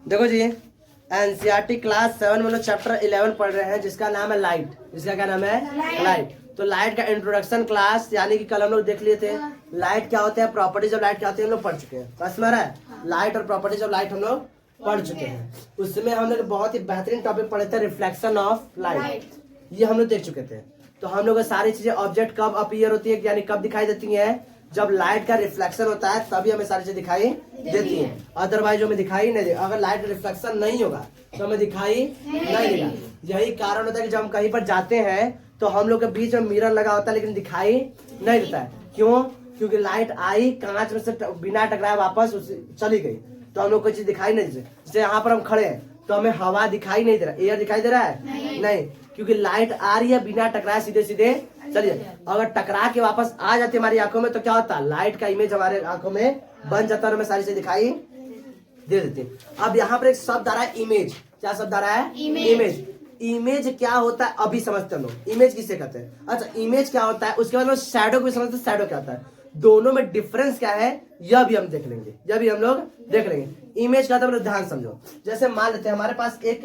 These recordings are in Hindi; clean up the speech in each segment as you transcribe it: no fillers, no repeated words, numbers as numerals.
देखो जी, एनसीईआरटी क्लास 7 में लोग चैप्टर 11 पढ़ रहे हैं जिसका नाम है लाइट। जिसका क्या नाम है? लाइट। तो लाइट का इंट्रोडक्शन क्लास यानी कि कल हम लोग देख लिए थे लाइट क्या होते हैं, प्रॉपर्टीज ऑफ लाइट क्या होती है, हम लोग पढ़ चुके हैं। बस में है लाइट और प्रॉपर्टीज ऑफ लाइट हम लोग पढ़ चुके हैं। उसमें हम लोग बहुत ही बेहतरीन टॉपिक पढ़े थे, रिफ्लेक्शन ऑफ लाइट। ये हम लोग देख चुके थे। तो हम लोग सारी चीजें ऑब्जेक्ट कब अपीयर होती है, यानी कब दिखाई देती है, जब लाइट का रिफ्लेक्शन होता है तभी हमें सारी चीजें दिखाई देती है। अदरवाइज हमें दिखाई नहीं दे। अगर लाइट रिफ्लेक्शन नहीं होगा तो हमें दिखाई नहीं देगा। यही कारण होता है कि जब हम कहीं पर जाते हैं तो हम लोग के बीच में मिरर लगा होता है लेकिन दिखाई नहीं देता है। क्यों? क्योंकि लाइट आई, कांच में से बिना टकराए वापस चली गई, तो हम लोग कोई चीज दिखाई नहीं दे। जैसे यहाँ पर हम खड़े हैं तो हमें हवा दिखाई नहीं दे रहा, एयर दिखाई दे रहा है नहीं, क्योंकि लाइट आ रही है बिना टकराए सीधे सीधे चलिए। अगर टकरा के वापस आ जाती है हमारी आंखों में तो क्या होता है, लाइट का इमेज हमारे आंखों में बन जाता है और हमें सारी चीजें दिखाई दे देती है। अब यहाँ पर एक शब्द आ रहा है इमेज। क्या शब्द आ रहा है? इमेज। इमेज क्या होता है अभी समझते हैं लोग, इमेज किसे कहते हैं। अच्छा, इमेज क्या होता है, उसके बाद शैडो को भी समझते हैं, शैडो क्या होता है, दोनों में डिफरेंस क्या है यह भी हम देख लेंगे, यह भी हम लोग देख लेंगे। इमेज का मतलब ध्यान समझो। जैसे मान लेते हैं हमारे पास एक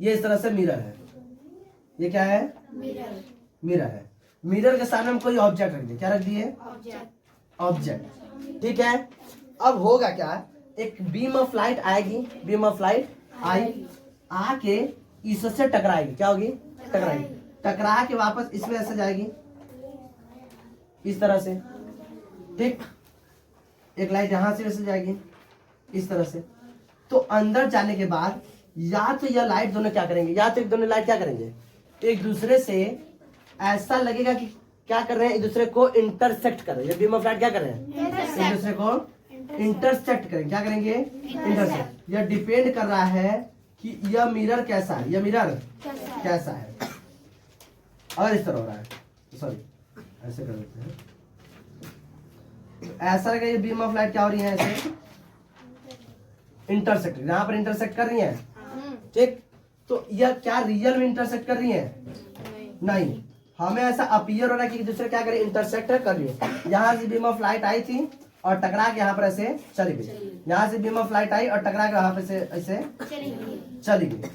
ये इस तरह से मिरर है। ये क्या है? मिरर है। मिरर के सामने हम कोई ऑब्जेक्ट रख दिए। क्या रख दिए? ऑब्जेक्ट। ठीक है। अब होगा क्या, एक बीम ऑफ लाइट आएगी, बीम ऑफ लाइट आई, आके इससे टकराएगी। क्या होगी? टकराएगी। टकरा के वापस इसमें ऐसे जाएगी इस तरह से। ठीक, एक लाइट यहां से वैसे जाएगी इस तरह से। तो अंदर जाने के बाद या तो यह लाइट दोनों क्या करेंगे, या तो एक दोनों लाइट क्या करेंगे, तो एक दूसरे से ऐसा लगेगा कि क्या कर रहे हैं, एक दूसरे को इंटरसेक्ट कर रहे हैं। ये बीम ऑफ लाइट क्या कर रहे हैं? एक दूसरे को इंटरसेक्ट करेंगे। क्या करेंगे? इंटरसेक्ट। यह डिपेंड कर रहा है कि यह मिरर कैसा है, यह मिरर कैसा है। और इस तरह हो रहा है, सॉरी ऐसे कर देते हैं, ऐसा लगे ये बीम ऑफ लाइट क्या हो रही है, ऐसे इंटरसेक्ट, यहाँ पर इंटरसेक्ट कर रही है। ठीक, तो यह क्या रियल में इंटरसेक्ट कर रही है? नहीं, हमें ऐसा अपीयर हो रहा है कि दूसरे क्या करे, इंटरसेक्ट कर रही है। यहाँ से बीम ऑफ लाइट आई थी और टकरा के यहाँ पर ऐसे चली गई। यहाँ से बीम ऑफ लाइट आई और टकरा के वहां पर से ऐसे चली गई,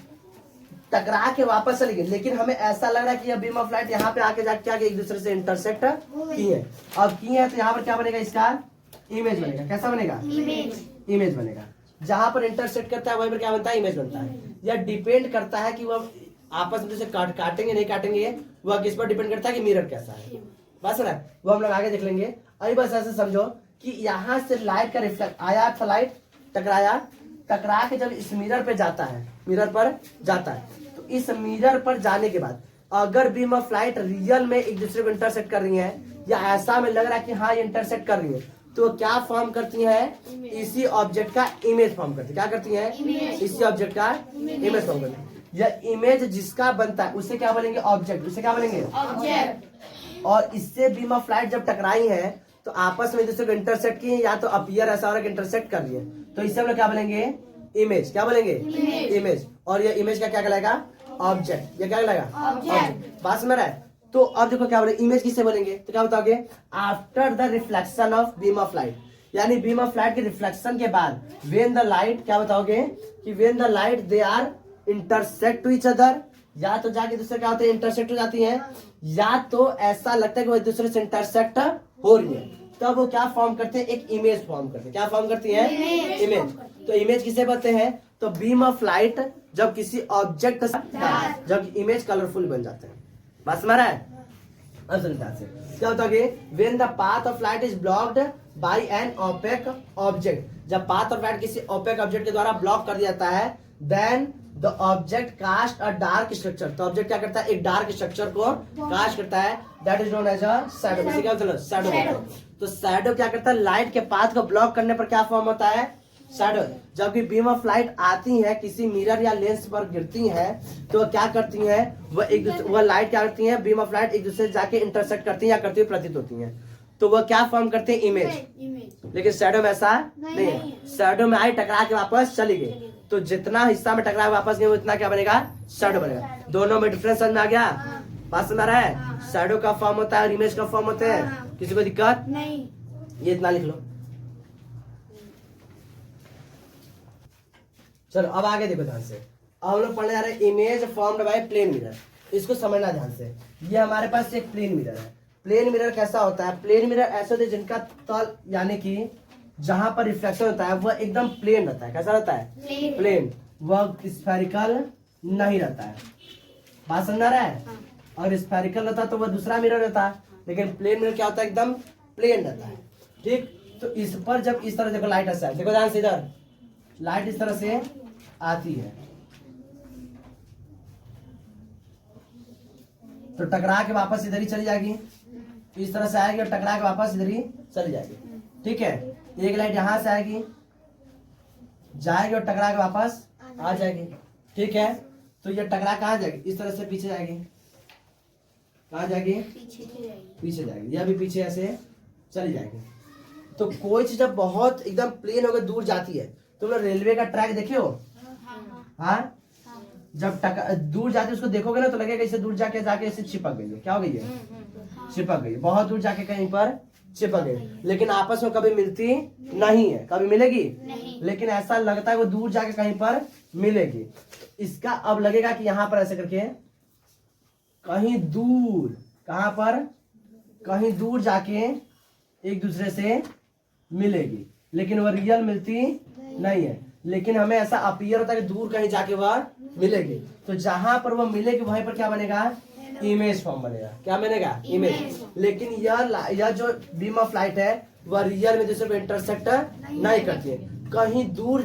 टकरा के वापस चली गई। लेकिन हमें ऐसा लग रहा है कि यह बीम ऑफ लाइट यहाँ पे आके जाके क्या एक दूसरे से इंटरसेक्ट की है। अब की है तो यहाँ पर क्या बनेगा, इसका इमेज बनेगा। कैसा बनेगा? इमेज बनेगा। जहां पर इंटरसेक्ट करता है वहीं पर क्या बनता है? इमेज बनता है। यह डिपेंड करता है कि वह आपस में से काटेंगे नहीं काटेंगे, वह किस पर डिपेंड करता है कि मिरर कैसा है। बस ना, वो हम लोग आगे देख लेंगे। अभी बस ऐसे समझो कि यहाँ से लाइट का रिफ्लेक्ट आया था, लाइट टकराया, टकरा के जब इस मिरर पे जाता है, मिरर पर जाता है, तो इस मिरर पर जाने के बाद अगर बीम ऑफ लाइट रियल में एक दूसरे को इंटरसेक्ट कर रही है या ऐसा में लग रहा है कि हाँ ये इंटरसेक्ट कर रही है, तो क्या फॉर्म करती है? इसी ऑब्जेक्ट का इमेज फॉर्म करती है। क्या करती है? इसी ऑब्जेक्ट का इमेज फॉर्म करती है। यह इमेज जिसका बनता है उसे क्या बोलेंगे? ऑब्जेक्ट। उसे क्या बोलेंगे? ऑब्जेक्ट। और इससे बीम ऑफ लाइट जब टकराई है तो आपस में दूसरे को इंटरसेक्ट की, या तो अपीयर ऐसा हो रहा है कि इंटरसेक्ट कर रही है, तो इससे हम लोग क्या बोलेंगे? इमेज। क्या बोलेंगे? इमेज। और ये इमेज का क्या कहलाएगा? ऑब्जेक्ट। ये क्या कहलाएगा? ऑब्जेक्ट। बात समझ रहा है? तो अब देखो क्या बोले, इमेज किससे बोलेंगे, तो क्या बताओगे? After the reflection of beam of light, यानी बीम ऑफ लाइट के रिफ्लेक्शन के बाद व्हेन द लाइट, क्या बताओगे कि when the light they are intersect to each other, या तो जाके दूसरे क्या होते हैं? इंटरसेक्ट हो जाती है, या तो ऐसा लगता है कि वो एक दूसरे से इंटरसेक्ट हो रही है, तब वो क्या फॉर्म करते हैं? एक इमेज फॉर्म करते हैं। क्या फॉर्म करती है? इमेज। तो इमेज किसे बोलते हैं? तो बीम ऑफ लाइट जब किसी ऑब्जेक्ट जब इमेज कलरफुल बन जाते हैं। बस मारा है? अब सुनता से क्या होता है? When the path of light is blocked by an opaque object, जब पाथ ऑफ लाइट किसी ओपेक ऑब्जेक्ट के द्वारा ब्लॉक कर दिया जाता है, then the object cast a dark structure, तो ऑब्जेक्ट क्या करता है? एक डार्क स्ट्रक्चर को कास्ट करता है, that is known as a shadow. इसे क्या बोलते हैं? शैडो। तो शैडो क्या करता है? लाइट के पाथ को ब्लॉक करने पर क्या फॉर्म होता है? शैडो। जब भी बीम ऑफ लाइट आती है किसी मिरर या लेंस पर गिरती है तो क्या करती है? वह लाइट क्या करती है? बीम ऑफ लाइट एक दूसरे से जाके इंटरसेक्ट करती है या करती हुई प्रतीत होती है, तो वह क्या फॉर्म करते हैं? इमेज। लेकिन शैडो में ऐसा नहीं है। शैडो में आई, टकरा के वापस चली गई, तो जितना हिस्सा में टकरा वापस गई उतना क्या बनेगा? शैडो बनेगा। दोनों में डिफरेंस समझ में आ गया? बात समझ रहा है? शैडो का फॉर्म होता है और इमेज का फॉर्म होते हैं। किसी को दिक्कत नहीं? ये इतना लिख लो। चलो अब आगे देखो ध्यान से। अब हम लोग पढ़ने जा रहे हैं image formed by plane mirror. इसको समझना ध्यान से। ये हमारे पास एक प्लेन मिरर है। प्लेन मिरर कैसा होता है? प्लेन मिरर ऐसे होते हैं जिनका तल यानी कि जहां पर रिफ्लेक्शन होता है वह एकदम प्लेन रहता है। कैसा रहता है? प्लेन। वह स्फेरिकल नहीं रहता है। बात समझ आ रहा है? अगर स्फेरिकल रहता तो वह दूसरा मिरर रहता, लेकिन प्लेन मिरर क्या होता है? एकदम प्लेन रहता है। ठीक, तो इस पर जब इस तरह देखो लाइट ऐसा है, देखो ध्यान से, इधर लाइट इस तरह से आती है तो टकरा के वापस इधर ही चली जाएगी। इस तरह से आएगी और टकरा के वापस इधर ही चली जाएगी। ठीक है, एक लाइट यहां से आएगी, जाएगी और टकरा के वापस आ जाएगी। ठीक है, तो ये टकरा कहाँ जाएगी? इस तरह से पीछे जाएगी। कहाँ जाएगी? पीछे जाएगी। यह भी पीछे ऐसे चली जाएगी। तो कोई चीज जब बहुत एकदम प्लेन होकर दूर जाती है, तुम लोग रेलवे का ट्रैक देखे हो? हाँ, जब दूर जाती है उसको देखोगे ना तो लगेगा इसे दूर जाके इसे चिपक गई है। क्या हो गई है? चिपक गई। बहुत दूर जाके कहीं पर चिपक गई, लेकिन आपस में कभी मिलती नहीं है। कभी मिलेगी नहीं। लेकिन ऐसा लगता है वो दूर जाके कहीं पर मिलेगी। इसका अब लगेगा कि यहाँ पर ऐसे करके कहीं दूर, कहां पर? कहीं दूर जाके एक दूसरे से मिलेगी, लेकिन वह रियल मिलती नहीं है। लेकिन हमें ऐसा अपीयर होता है कि दूर कहीं जाके वह मिलेगी। तो जहां पर वह मिलेगी वहीं पर क्या बनेगा? इमेज फॉर्म बनेगा। क्या बनेगा? इमेज। लेकिन यह जो बीम ऑफ लाइट है वह रियल में दूसरे को इंटरसेक्ट नहीं करती है। कहीं दूर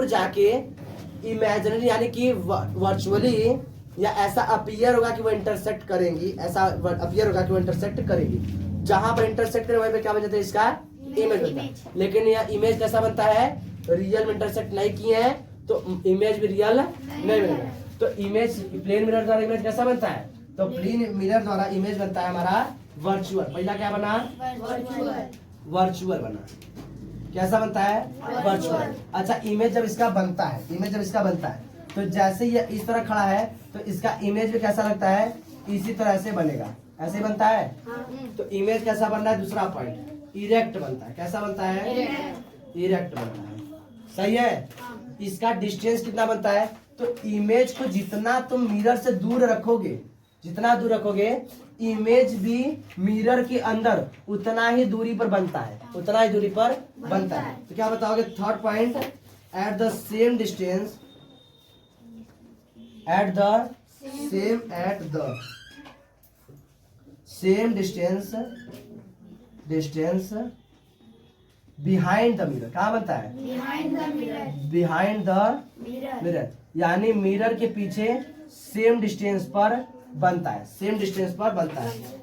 जाके इमेजिनरी यानी कि वर्चुअली या ऐसा अपीयर होगा कि वो इंटरसेक्ट करेंगी। ऐसा अपीयर होगा कि वो इंटरसेक्ट करेगी। जहां पर इंटरसेक्ट करे वहीं पे क्या बन जाता है? इसका इमेज बनता है। लेकिन यह इमेज कैसा बनता है? रियल में इंटरसेक्ट नहीं किए हैं तो इमेज भी रियल नहीं बनेगा। तो इमेज प्लेन मिरर द्वारा इमेज कैसा बनता है? तो प्लेन मिरर द्वारा इमेज बनता है हमारा वर्चुअल। पहला क्या बना? वर्चुअल बना। कैसा बनता है? वर्चुअल। अच्छा, इमेज जब इसका बनता है तो जैसे ये इस तरह खड़ा है तो इसका इमेज भी कैसा लगता है? इसी तरह से बनेगा। ऐसे बनता है। तो इमेज कैसा बनना है? दूसरा पॉइंट इरेक्ट बनता है। कैसा बनता है? इरेक्ट बनता है। सही है। इसका डिस्टेंस कितना बनता है? तो इमेज को जितना तुम मिरर से दूर रखोगे, इमेज भी मिरर के अंदर उतना ही दूरी पर बनता है। तो क्या बताओगे? Third point, at the same distance behind the mirror. कहाँ बनता है? बिहाइंड द मिरर, यानी मिरर के पीछे सेम डिस्टेंस पर बनता है।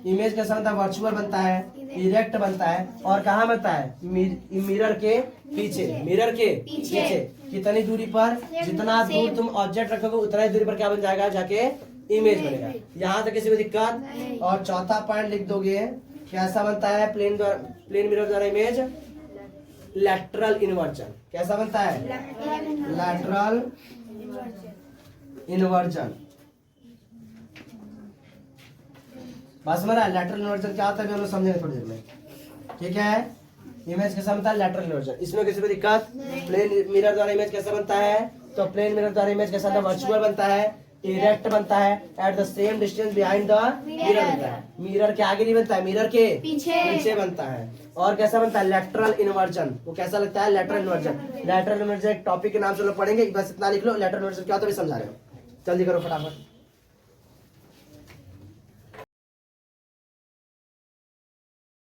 इमेज कैसा बनता है? वर्चुअल बनता है, इरेक्ट बनता है, और कहाँ बनता है? मिरर के पीछे। कितनी दूरी पर? जितना दूर तुम ऑब्जेक्ट रखोगे उतना ही दूरी पर क्या बन जाएगा? जाके इमेज बनेगा। यहाँ तक किसी को दिक्कत? और चौथा पॉइंट लिख दोगे, कैसा बनता है प्लेन मिरर द्वारा इमेज? Lateral inversion. कैसा बनता है? Lateral inversion. बात समझ रहा है? लैटरल इन्वर्जन क्या होता है हम लोग समझेंगे थोड़ी देर में। ठीक है, इमेज कैसा बनता है? Lateral inversion. इसमें किसी को दिक्कत? प्लेन मिरर द्वारा इमेज कैसा बनता है? तो प्लेन मिरर द्वारा इमेज कैसा बनता है? वर्चुअल बनता है, इरेक्ट बनता है, at the same distance behind the mirror बनता है। मिरर के आगे नहीं बनता है, मिरर के पीछे बनता है। और कैसा बनता है? Lateral inversion. वो कैसा लगता है? लैटरल इन्वर्जन एक टॉपिक के नाम से लोग पढ़ेंगे। बस इतना लिख लो, लैटरल इन्वर्जन क्या होता है समझा रहे हो। जल्दी करो फटाफट।